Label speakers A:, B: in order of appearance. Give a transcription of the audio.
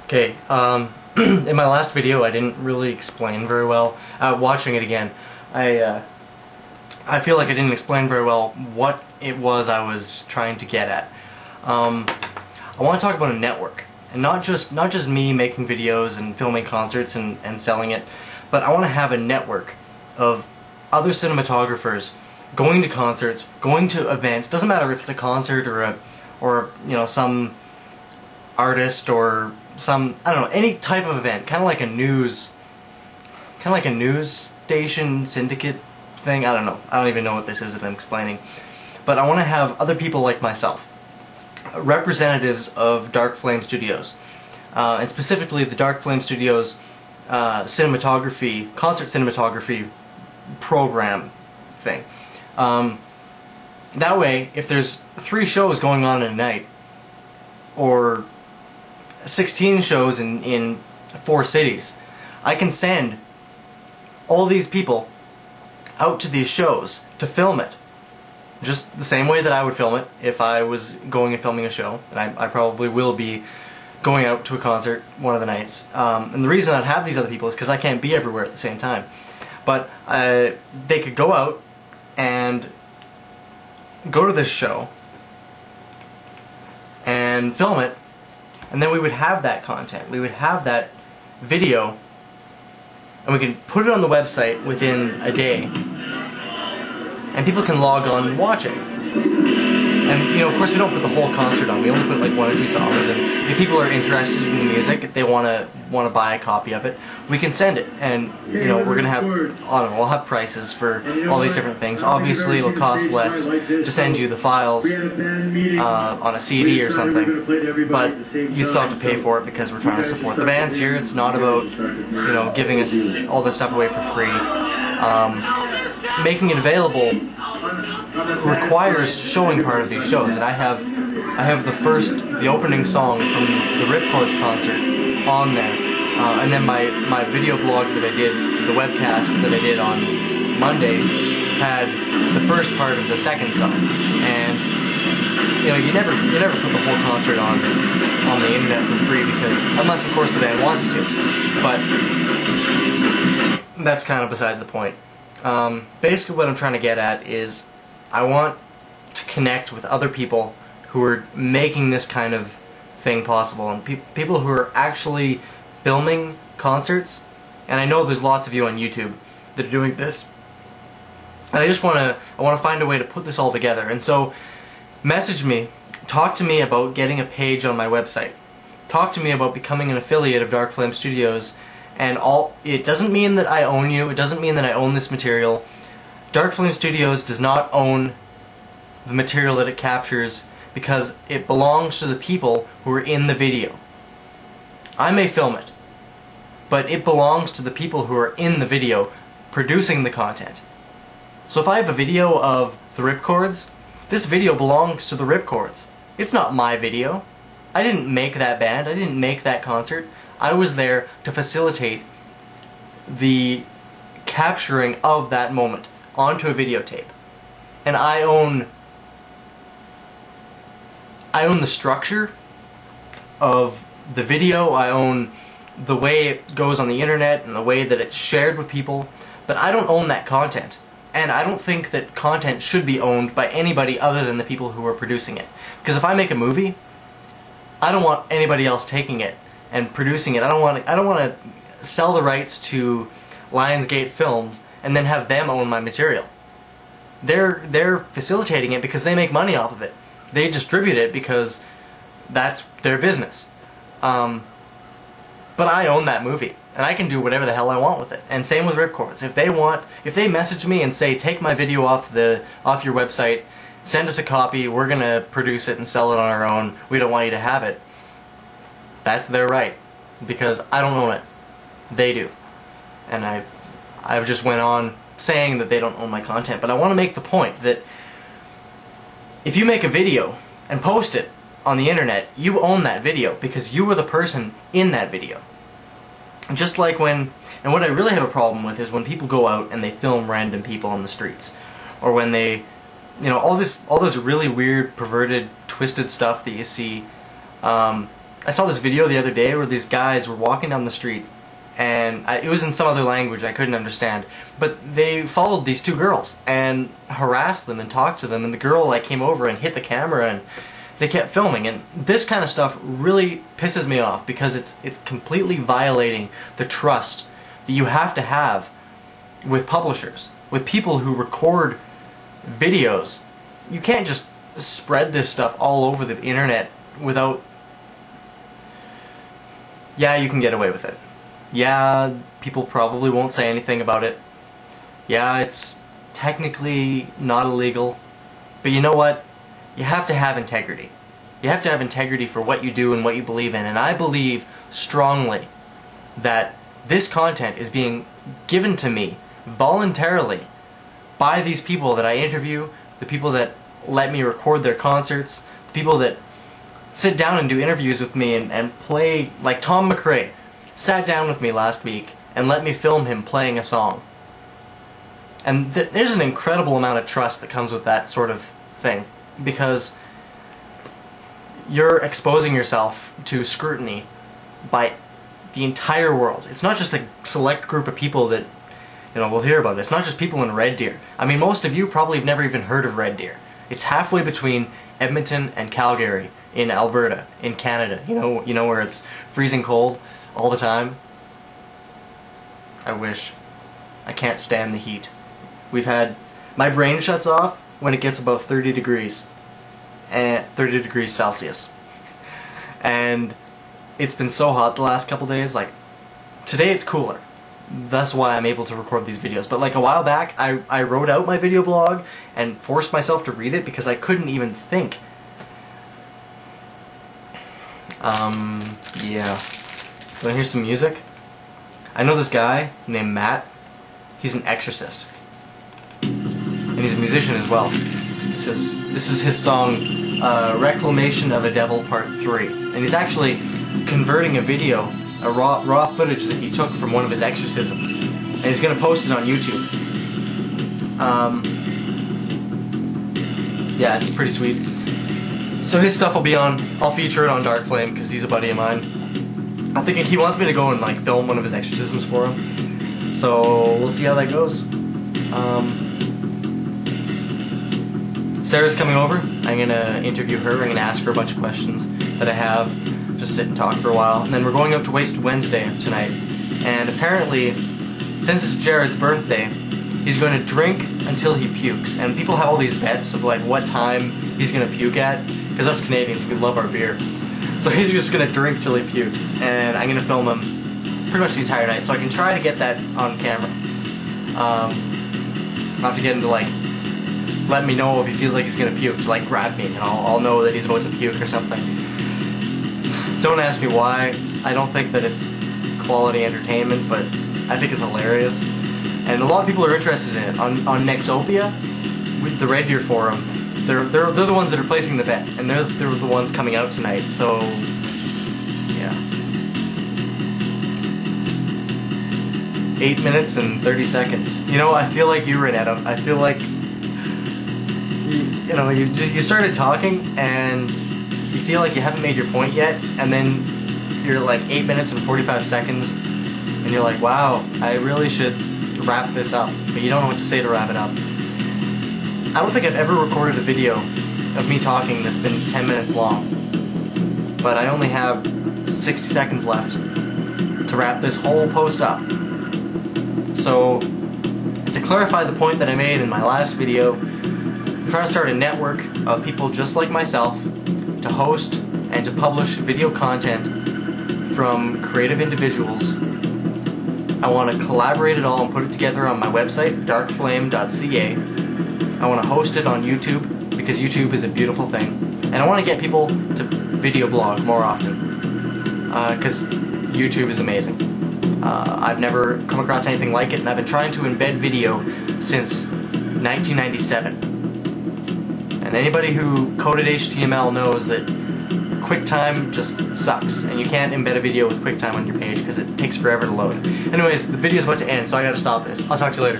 A: Okay, in my last video I didn't really explain very well. Watching it again, I feel like I didn't explain very well what it was I was trying to get at. I want to talk about a network, and not just me making videos and filming concerts and selling it, but I want to have a network of other cinematographers going to concerts, going to events. Doesn't matter if it's a concert or you know, some artist or some, I don't know, any type of event, kind of like a news station syndicate thing. I don't know. I don't even know what this is that I'm explaining. But I want to have other people like myself, representatives of Dark Flame Studios, and specifically the Dark Flame Studios cinematography, concert cinematography program thing. That way, if there's 3 shows going on in a night, or 16 shows in 4 cities, I can send all these people out to these shows to film it. Just the same way that I would film it if I was going and filming a show. And I probably will be going out to a concert one of the nights. And the reason I'd have these other people is because I can't be everywhere at the same time. But they could go out and go to this show and film it, and then we would have that content. We would have that video, and we can put it on the website within a day, and people can log on and watch it. And you know, of course, we don't put the whole concert on. We only put like 1 or 2 songs. And if people are interested in the music, if they want to buy a copy of it, we can send it. And you know, we're gonna have, I don't know, we'll have prices for all these different things. Obviously, it'll cost less to send you the files on a CD or something, but you still have to pay for it because we're trying to support the bands here. It's not about, you know, giving us all this stuff away for free. Making it available requires showing part of these shows, and I have the opening song from the Ripcords concert on there, and then my video blog that I did, the webcast that I did on Monday, had the first part of the second song. And you know, you never put the whole concert on the internet for free, because unless of course the band wants you to, but that's kind of besides the point. Basically what I'm trying to get at is I want to connect with other people who are making this kind of thing possible, and people who are actually filming concerts. And I know there's lots of you on YouTube that are doing this, and I want to find a way to put this all together. And so message me, talk to me about getting a page on my website, talk to me about becoming an affiliate of Dark Flame Studios. And it doesn't mean that I own you, it doesn't mean that I own this material. Dark Flame Studios does not own the material that it captures, because it belongs to the people who are in the video. I may film it, but it belongs to the people who are in the video producing the content. So if I have a video of the Ripcords, this video belongs to the Ripcords. It's not my video. I didn't make that band, I didn't make that concert. I was there to facilitate the capturing of that moment onto a videotape. And I own the structure of the video, I own the way it goes on the internet and the way that it's shared with people, but I don't own that content. And I don't think that content should be owned by anybody other than the people who are producing it. Because if I make a movie, I don't want anybody else taking it and producing it. I don't want to sell the rights to Lionsgate Films and then have them own my material. They're facilitating it because they make money off of it. They distribute it because that's their business. But I own that movie, and I can do whatever the hell I want with it. And same with Ripcords. If they message me and say, take my video off your website, send us a copy, we're gonna produce it and sell it on our own, we don't want you to have it, that's their right, because I don't own it. They do. And I've just went on saying that they don't own my content, but I want to make the point that if you make a video and post it on the internet, you own that video because you were the person in that video. Just like and what I really have a problem with is when people go out and they film random people on the streets, or when they, you know, all this really weird, perverted, twisted stuff that you see. I saw this video the other day where these guys were walking down the street, and it was in some other language I couldn't understand, but they followed these two girls and harassed them and talked to them, and the girl like came over and hit the camera, and they kept filming. And this kind of stuff really pisses me off because it's completely violating the trust that you have to have with publishers, with people who record videos. You can't just spread this stuff all over the internet without... Yeah, you can get away with it. Yeah, people probably won't say anything about it. Yeah, it's technically not illegal. But you know what? You have to have integrity. You have to have integrity for what you do and what you believe in. And I believe strongly that this content is being given to me voluntarily by these people that I interview, the people that let me record their concerts, the people that sit down and do interviews with me and play, like Tom McRae sat down with me last week and let me film him playing a song. And there's an incredible amount of trust that comes with that sort of thing, because you're exposing yourself to scrutiny by the entire world. It's not just a select group of people that, you know, will hear about it. It's not just people in Red Deer. I mean, most of you probably have never even heard of Red Deer. It's halfway between Edmonton and Calgary in Alberta, in Canada. You know where it's freezing cold all the time? I wish. I can't stand the heat. My brain shuts off when it gets above 30 degrees. 30 degrees Celsius. And it's been so hot the last couple days. Like, today it's cooler. That's why I'm able to record these videos. But like a while back, I wrote out my video blog and forced myself to read it because I couldn't even think. Yeah. Wanna hear some music? I know this guy named Matt. He's an exorcist. And he's a musician as well. This is his song, Reclamation of a Devil Part 3. And he's actually converting a video, a raw footage that he took from one of his exorcisms. And he's going to post it on YouTube. Yeah, it's pretty sweet. So his stuff will be on, I'll feature it on Dark Flame because he's a buddy of mine. I'm thinking he wants me to go and like film one of his exorcisms for him. So we'll see how that goes. Sarah's coming over. I'm going to interview her. I'm going to ask her a bunch of questions that I have. Just sit and talk for a while. And then we're going out to Wasted Wednesday tonight. And apparently, since it's Jared's birthday, he's going to drink until he pukes. And people have all these bets of like what time he's going to puke at. Because us Canadians, we love our beer. So he's just going to drink till he pukes. And I'm going to film him pretty much the entire night. So I can try to get that on camera. I'll have to get him to like let me know if he feels like he's gonna puke, to like grab me, and I'll know that he's about to puke or something. Don't ask me why. I don't think that it's quality entertainment, but I think it's hilarious. And a lot of people are interested in it. On Nexopia, with the Red Deer forum, they're the ones that are placing the bet, and they're the ones coming out tonight. So yeah. 8 minutes and 30 seconds. You know, I feel like you, Renetta. I feel like you know, you started talking and you feel like you haven't made your point yet, and then you're like 8 minutes and 45 seconds and you're like, wow, I really should wrap this up, but you don't know what to say to wrap it up. I don't think I've ever recorded a video of me talking that's been 10 minutes long, but I only have 60 seconds left to wrap this whole post up. So, to clarify the point that I made in my last video, I'm trying to start a network of people just like myself to host and to publish video content from creative individuals. I want to collaborate it all and put it together on my website, darkflame.ca. I want to host it on YouTube because YouTube is a beautiful thing. And I want to get people to video blog more often because YouTube is amazing. I've never come across anything like it, and I've been trying to embed video since 1997. And anybody who coded HTML knows that QuickTime just sucks, and you can't embed a video with QuickTime on your page because it takes forever to load. Anyways, the video's about to end, so I gotta stop this. I'll talk to you later.